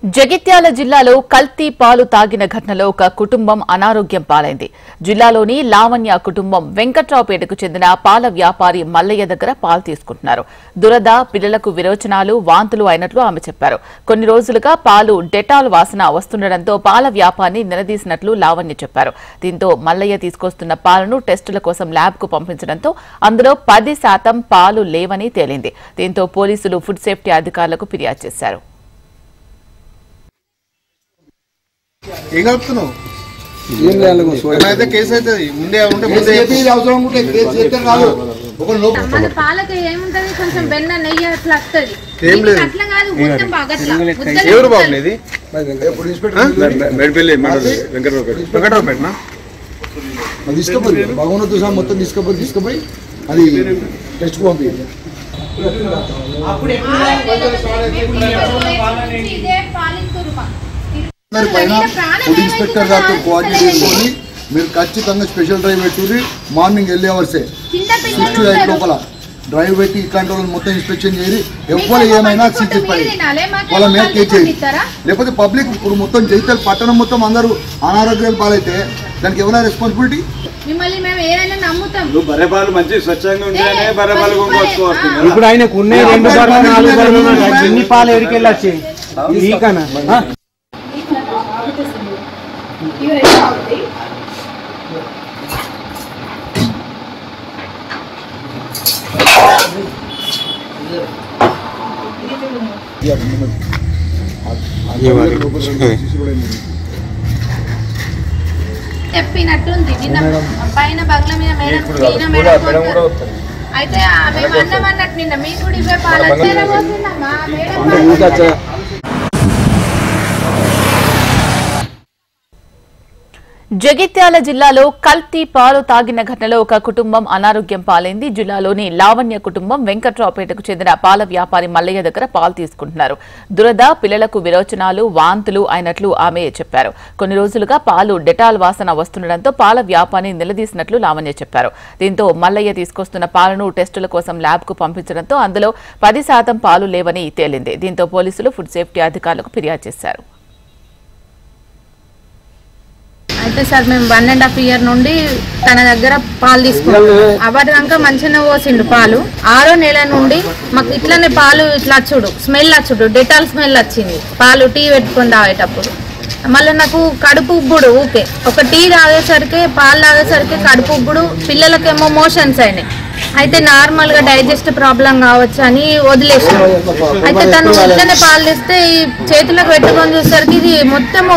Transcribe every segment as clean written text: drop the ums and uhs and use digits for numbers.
జగిత్యాల జిల్లాలో కల్తీ పాలు తాగిన ఘటనలో ఒక కుటుంబం అనారోగ్యం పాలైంది. జిల్లాలోని లావణ్య కుటుంబం వెంకట్రావుపేటకు చెందిన పాల వ్యాపారి మల్లయ్య దగ్గర పాలు తీసుకుంటున్నారు. దురద, పిల్లలకు విరోచనాలు, వాంతులు అయినట్లు ఆమె చెప్పారు. కొన్ని రోజులుగా పాలు డెటాల్ వాసన వస్తుండటంతో పాల వ్యాపారిని నిలదీసినట్లు లావణ్య చెప్పారు. దీంతో మల్లయ్య తీసుకొస్తున్న పాలను టెస్టుల కోసం ల్యాబ్కు పంపించడంతో అందులో 10% పాలు లేవని తేలింది. దీంతో పోలీసులు ఫుడ్ సేఫ్టీ అధికారులకు ఫిర్యాదు చేశారు. పాలకి ఏముంటది, కొంచెం బెన్న నెయ్యి అట్లా వస్తుంది. అట్లా కాదు, మొత్తం తీసుకుపోయి అది టెస్ట్ పంపించారు. ఫుడ్ ఇన్స్పెక్టర్ గారితో కోఆర్డినేట్ చేసుకొని మీరు ఖచ్చితంగా స్పెషల్ డ్రైవ్ పెట్టి మార్నింగ్ వెళ్ళే అవర్సే 6 to 8 లోపల డ్రైవ్ పెట్టి ఇట్లాంటి వాళ్ళని మొత్తం ఇన్స్పెక్షన్ చేయాలి. ఎవరు ఏమైనా పడి వాళ్ళ మీద కేసు చేయాలి. లేకపోతే పబ్లిక్ ఇప్పుడు మొత్తం జగిత్యాల పట్టణం మొత్తం అందరూ అనారోగ్యాలు పాలైతే దానికి ఎవరైనా రెస్పాన్సిబిలిటీ? ఇప్పుడు ఆయనకు ఉన్నాయి 2 బర్రెలు 4 బర్రెలు ఎన్ని పాలు ఎడికెళ్ళి వచ్చాయి? చెప్పినట్టుంది నిన్న పైన బంగ్లా మీద అయితే మేము అన్నమన్నట్టు నిన్న మీకు కూడా ఇవే పాలు జగిత్యాల జిల్లాలో కల్తీ పాలు తాగిన ఘటనలో ఒక కుటుంబం అనారోగ్యం పాలైంది. జిల్లాలోని లావణ్య కుటుంబం వెంకట్రావుపేటకు చెందిన పాల వ్యాపారి మల్లయ్య దగ్గర పాలు తీసుకుంటున్నారు. దురద, పిల్లలకు విరోచనాలు, వాంతులు అయినట్లు ఆమె చెప్పారు. కొన్ని రోజులుగా పాలు డెటాల్ వాసన వస్తుండటంతో పాల వ్యాపారిని నిలదీసినట్లు లావణ్య చెప్పారు. దీంతో మల్లయ్య తీసుకొస్తున్న పాలను టెస్టుల కోసం ల్యాబ్కు పంపించడంతో అందులో 10% పాలు లేవని తేలింది. దీంతో పోలీసులు ఫుడ్ సేఫ్టీ అధికారులకు ఫిర్యాదు చేశారు. అయితే సార్ మేము 1.5 year నుండి తన దగ్గర పాలు తీసుకున్నాం. అప్పటిదాకా మంచిగా పోసిండు పాలు. 6వ నెల నుండి మాకు ఇట్లనే పాలు ఇట్లా వచ్చుడు, స్మెల్ వచ్చుడు, డెటాల్ స్మెల్ వచ్చింది పాలు టీ పెట్టుకొని తాగేటప్పుడు. మళ్ళీ నాకు కడుపు ఉబ్బుడు ఊకే, ఒక టీ తాగేసరికి పాలు తాగేసరికి కడుపు ఉబ్బుడు, పిల్లలకేమో మోషన్స్ అయినాయి. అయితే నార్మల్గా డైజెస్ట్ ప్రాబ్లం కావచ్చు అని వదిలేసాను. అయితే తను ఇట్లనే పాలు తెస్తే ఈ చేతులకు పెట్టుకొని చూసేసరికి ఇది మొత్తము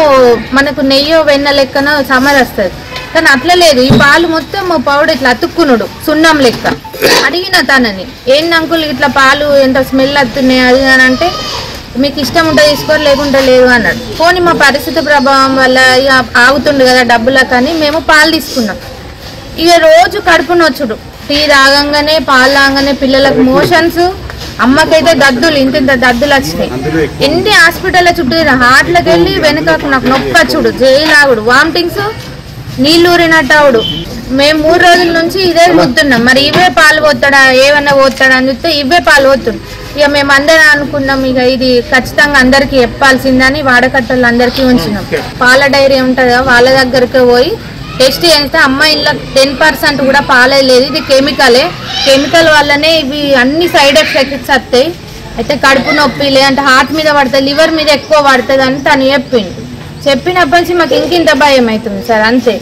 మనకు నెయ్యో వెన్న లెక్కన సమర్ వస్తుంది. కానీ అట్లా లేదు, ఈ పాలు మొత్తం పౌడర్ ఇట్లా అతుక్కునుడు సున్నం లెక్క. అడిగిన తనని, ఏంటి అంకుల్ ఇట్లా పాలు ఎంత స్మెల్ వస్తున్నాయి అది అని అంటే, మీకు ఇష్టం ఉంటే తీసుకోరు లేకుంటే లేదు అన్నాడు. పోనీ మా పరిస్థితి ప్రభావం వల్ల ఇక ఆగుతుండు కదా డబ్బుల కానీ మేము పాలు తీసుకున్నాం. ఇక రోజు కడుపు నొచ్చుడు, టీ తాగంగానే పాలు తాగంగానే పిల్లలకు మోషన్స్, అమ్మకైతే దద్దులు ఇంత దద్దులు వచ్చినాయి. ఎన్ని హాస్పిటల్ చుట్టూ హార్ట్లోకి వెళ్ళి వెనుకకు నాకు నొప్పి వచ్చుడు, జైలాగుడు, వామిటింగ్స్, నీళ్ళు ఊరినట్టావుడు. మేము 3 రోజుల నుంచి ఇదే చూస్తున్నాం. మరి ఇవే పాలు పోతాడా ఏమన్నా పోతాడా అని చూస్తే ఇవే పాలు పోతుంది. ఇక మేము అందరం అనుకున్నాం ఇక ఇది ఖచ్చితంగా అందరికీ చెప్పాల్సిందని వాడకట్టలు అందరికీ ఉంచినాం. పాల డైరీ ఉంటుందా వాళ్ళ దగ్గరికి పోయి టెస్ట్ చేస్తే అమ్మాయిలో 10% కూడా పాలే లేదు, ఇది కెమికలే, కెమికల్ వల్లనే ఇవి అన్ని సైడ్ ఎఫెక్ట్స్ వస్తాయి. అయితే కడుపు నొప్పి లేదంటే హార్ట్ మీద పడుతుంది, లివర్ మీద ఎక్కువ పడుతుంది అని తను చెప్పినప్పటి నుంచి మాకు ఇంకింత భయం అవుతుంది సార్. అంతే.